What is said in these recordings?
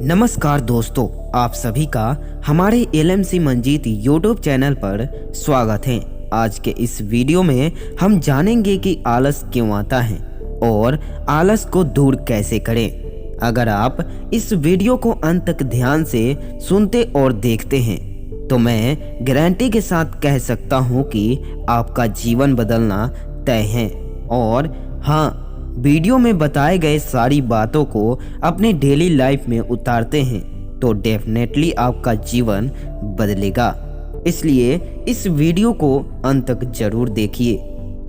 नमस्कार दोस्तों, आप सभी का हमारे एलएमसी मंजीत यूट्यूब चैनल पर स्वागत है। आज के इस वीडियो में हम जानेंगे कि आलस क्यों आता है और आलस को दूर कैसे करें। अगर आप इस वीडियो को अंत तक ध्यान से सुनते और देखते हैं तो मैं गारंटी के साथ कह सकता हूं कि आपका जीवन बदलना तय है। और हाँ, वीडियो में बताए गए सारी बातों को अपने डेली लाइफ में उतारते हैं तो डेफिनेटली आपका जीवन बदलेगा। इसलिए इस वीडियो को अंत तक जरूर देखिए।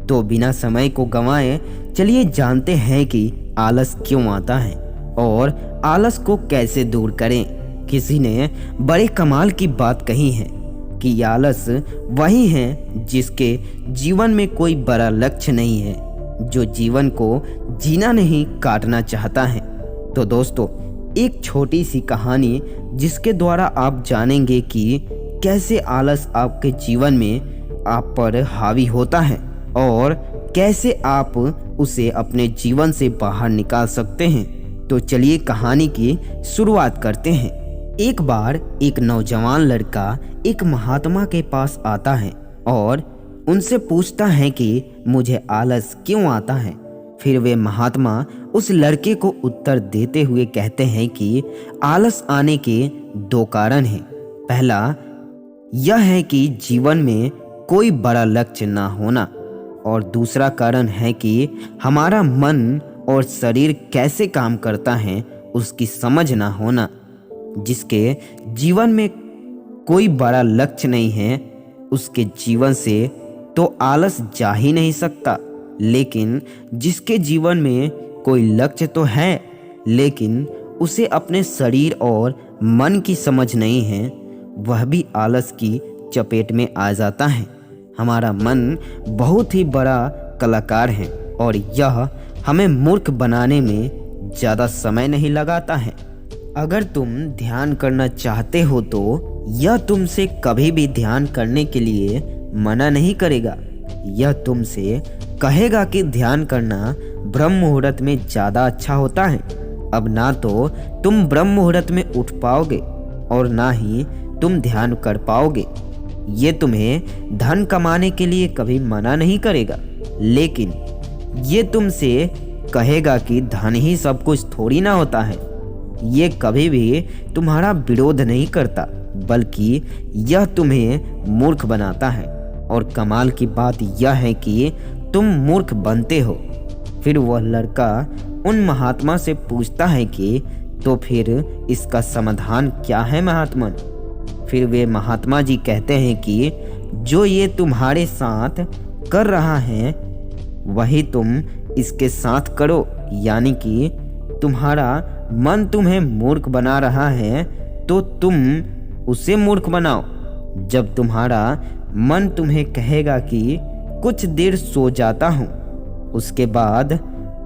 तो बिना समय को गंवाए चलिए जानते हैं कि आलस क्यों आता है और आलस को कैसे दूर करें। किसी ने बड़े कमाल की बात कही है कि आलस वही है जिसके जीवन में कोई बड़ा लक्ष्य नहीं है, जो जीवन को जीना नहीं काटना चाहता है। तो दोस्तों, एक छोटी सी कहानी जिसके द्वारा आप जानेंगे कि कैसे आलस आपके जीवन में आप पर हावी होता है और कैसे आप उसे अपने जीवन से बाहर निकाल सकते हैं। तो चलिए कहानी की शुरुआत करते हैं। एक बार एक नौजवान लड़का एक महात्मा के पास आता है और उनसे पूछता है कि मुझे आलस क्यों आता है। फिर वे महात्मा उस लड़के को उत्तर देते हुए कहते हैं कि आलस आने के दो कारण हैं। पहला यह है कि जीवन में कोई बड़ा लक्ष्य ना होना और दूसरा कारण है कि हमारा मन और शरीर कैसे काम करता है उसकी समझ ना होना। जिसके जीवन में कोई बड़ा लक्ष्य नहीं है उसके जीवन से तो आलस जा ही नहीं सकता, लेकिन जिसके जीवन में कोई लक्ष्य तो है लेकिन उसे अपने शरीर और मन की समझ नहीं है, वह भी आलस की चपेट में आ जाता है। हमारा मन बहुत ही बड़ा कलाकार है और यह हमें मूर्ख बनाने में ज़्यादा समय नहीं लगाता है। अगर तुम ध्यान करना चाहते हो तो यह तुमसे कभी भी ध्यान करने के लिए मना नहीं करेगा। यह तुमसे कहेगा कि ध्यान करना ब्रह्म मुहूर्त में ज़्यादा अच्छा होता है। अब ना तो तुम ब्रह्म मुहूर्त में उठ पाओगे और ना ही तुम ध्यान कर पाओगे। ये तुम्हें धन कमाने के लिए कभी मना नहीं करेगा, लेकिन ये तुमसे कहेगा कि धन ही सब कुछ थोड़ी ना होता है। ये कभी भी तुम्हारा विरोध नहीं करता, बल्कि यह तुम्हें मूर्ख बनाता है। और कमाल की बात यह है कि तुम मूर्ख बनते हो। फिर वह लड़का उन महात्मा से पूछता है कि तो फिर इसका समाधान क्या है महात्मन। फिर वे महात्मा जी कहते हैं कि जो ये तुम्हारे साथ कर रहा है वही तुम इसके साथ करो, यानी कि तुम्हारा मन तुम्हें मूर्ख बना रहा है तो तुम उसे मूर्ख बनाओ। जब तुम्हारा मन तुम्हें कहेगा कि कुछ देर सो जाता हूँ उसके बाद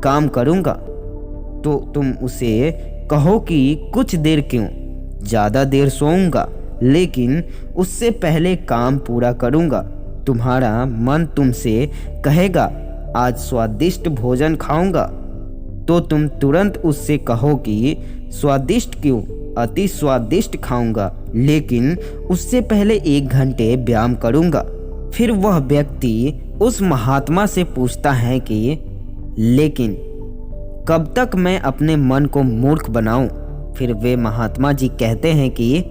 काम करूँगा, तो तुम उसे कहो कि कुछ देर क्यों, ज़्यादा देर सोऊंगा लेकिन उससे पहले काम पूरा करूँगा। तुम्हारा मन तुमसे कहेगा आज स्वादिष्ट भोजन खाऊंगा, तो तुम तुरंत उससे कहो कि स्वादिष्ट क्यों, अति स्वादिष्ट खाऊंगा, लेकिन उससे पहले 1 घंटे व्यायाम करूंगा। फिर वह व्यक्ति उस महात्मा से पूछता है कि लेकिन कब तक मैं अपने मन को मूर्ख बनाऊं। फिर वे महात्मा जी कहते हैं कि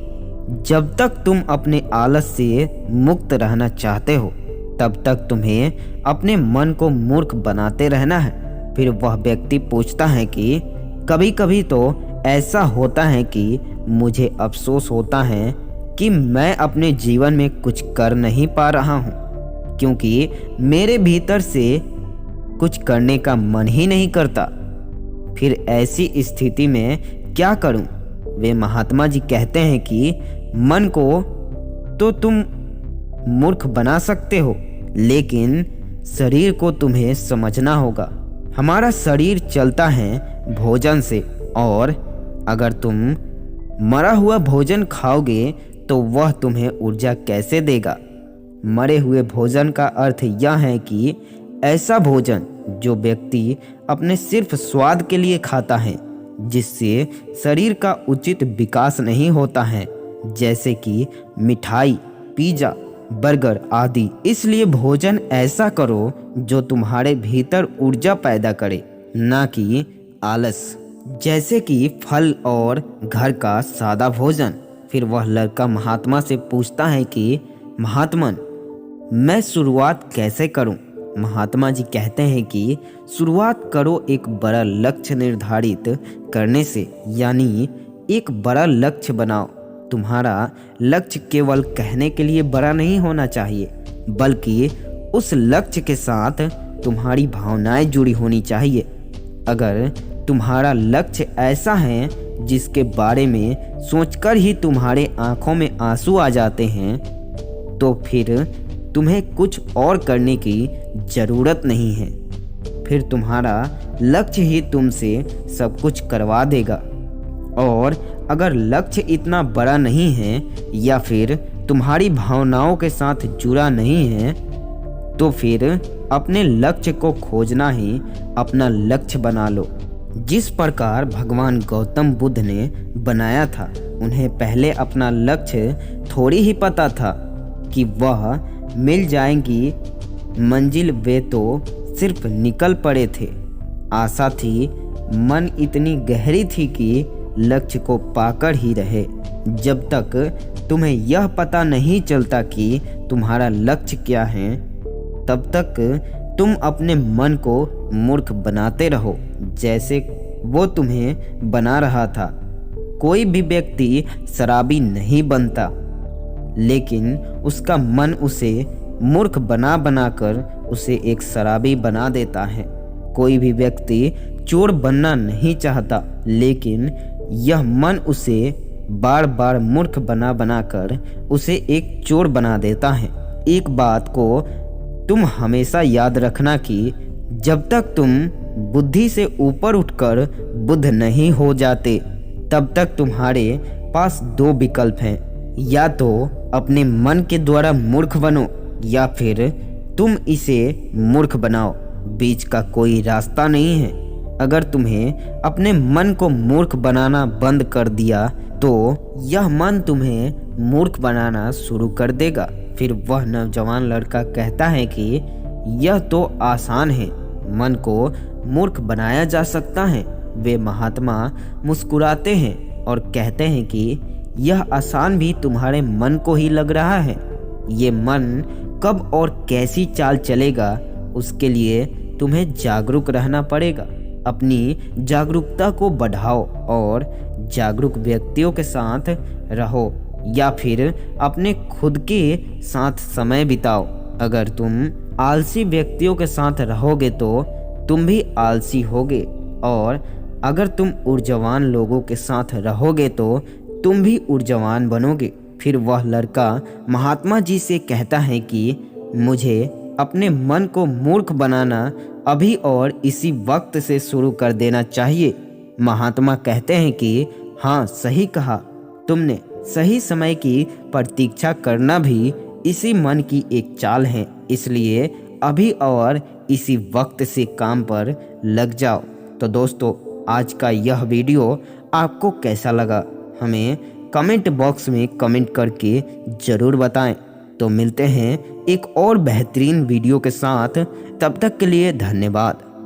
जब तक तुम अपने आलस से मुक्त रहना चाहते हो तब तक तुम्हें अपने मन को मूर्ख बनाते रहना है। फिर वह व्यक्ति पूछता है कि कभी कभी तो ऐसा होता है कि मुझे अफसोस होता है कि मैं अपने जीवन में कुछ कर नहीं पा रहा हूँ, क्योंकि मेरे भीतर से कुछ करने का मन ही नहीं करता। फिर ऐसी स्थिति में क्या करूँ। वे महात्मा जी कहते हैं कि मन को तो तुम मूर्ख बना सकते हो, लेकिन शरीर को तुम्हें समझना होगा। हमारा शरीर चलता है भोजन से, और अगर तुम मरा हुआ भोजन खाओगे तो वह तुम्हें ऊर्जा कैसे देगा। मरे हुए भोजन का अर्थ यह है कि ऐसा भोजन जो व्यक्ति अपने सिर्फ स्वाद के लिए खाता है, जिससे शरीर का उचित विकास नहीं होता है, जैसे कि मिठाई, पिज्जा, बर्गर आदि। इसलिए भोजन ऐसा करो जो तुम्हारे भीतर ऊर्जा पैदा करे, ना कि आलस, जैसे कि फल और घर का सादा भोजन। फिर वह लड़का महात्मा से पूछता है कि महात्मन, मैं शुरुआत कैसे करूं? महात्मा जी कहते हैं कि शुरुआत करो एक बड़ा लक्ष्य निर्धारित करने से, यानी एक बड़ा लक्ष्य बनाओ। तुम्हारा लक्ष्य केवल कहने के लिए बड़ा नहीं होना चाहिए, बल्कि उस लक्ष्य के साथ तुम्हारी भावनाएं जुड़ी होनी चाहिए। अगर तुम्हारा लक्ष्य ऐसा है जिसके बारे में सोचकर ही तुम्हारे आंखों में आंसू आ जाते हैं, तो फिर तुम्हें कुछ और करने की ज़रूरत नहीं है। फिर तुम्हारा लक्ष्य ही तुमसे सब कुछ करवा देगा। और अगर लक्ष्य इतना बड़ा नहीं है या फिर तुम्हारी भावनाओं के साथ जुड़ा नहीं है, तो फिर अपने लक्ष्य को खोजना ही अपना लक्ष्य बना लो। जिस प्रकार भगवान गौतम बुद्ध ने बनाया था, उन्हें पहले अपना लक्ष्य थोड़ी ही पता था कि वह मिल जाएंगी मंजिल, वे तो सिर्फ निकल पड़े थे। आशा थी, मन इतनी गहरी थी कि लक्ष्य को पाकर ही रहे। जब तक तुम्हें यह पता नहीं चलता कि तुम्हारा लक्ष्य क्या है, तब तक तुम अपने मन को मूर्ख बनाते रहो, जैसे वो तुम्हें बना रहा था। कोई भी व्यक्ति शराबी नहीं बनता, लेकिन उसका मन उसे मूर्ख बना बनाकर उसे एक शराबी बना देता है। कोई भी व्यक्ति चोर बनना नहीं चाहता, लेकिन यह मन उसे बार बार मूर्ख बना बनाकर उसे एक चोर बना देता है। एक बात को तुम हमेशा याद रखना कि जब तक तुम बुद्धि से ऊपर उठकर बुद्ध नहीं हो जाते, तब तक तुम्हारे पास दो विकल्प हैं। या तो अपने मन के द्वारा मूर्ख बनो, या फिर तुम इसे मूर्ख बनाओ। बीच का कोई रास्ता नहीं है। अगर तुम्हें अपने मन को मूर्ख बनाना बंद कर दिया, तो यह मन तुम्हें मूर्ख बनाना शुरू कर देगा। फिर वह नौजवान लड़का कहता है कि यह तो आसान है, मन को मूर्ख बनाया जा सकता है। वे महात्मा मुस्कुराते हैं और कहते हैं कि यह आसान भी तुम्हारे मन को ही लग रहा है। ये मन कब और कैसी चाल चलेगा, उसके लिए तुम्हें जागरूक रहना पड़ेगा। अपनी जागरूकता को बढ़ाओ और जागरूक व्यक्तियों के साथ रहो, या फिर अपने खुद के साथ समय बिताओ। अगर तुम आलसी व्यक्तियों के साथ रहोगे तो तुम भी आलसी होगे, और अगर तुम ऊर्जावान लोगों के साथ रहोगे तो तुम भी ऊर्जावान बनोगे। फिर वह लड़का महात्मा जी से कहता है कि मुझे अपने मन को मूर्ख बनाना अभी और इसी वक्त से शुरू कर देना चाहिए। महात्मा कहते हैं कि हाँ, सही कहा तुमने। सही समय की प्रतीक्षा करना भी इसी मन की एक चाल है। इसलिए अभी और इसी वक्त से काम पर लग जाओ। तो दोस्तों, आज का यह वीडियो आपको कैसा लगा, हमें कमेंट बॉक्स में कमेंट करके ज़रूर बताएं। तो मिलते हैं एक और बेहतरीन वीडियो के साथ। तब तक के लिए धन्यवाद।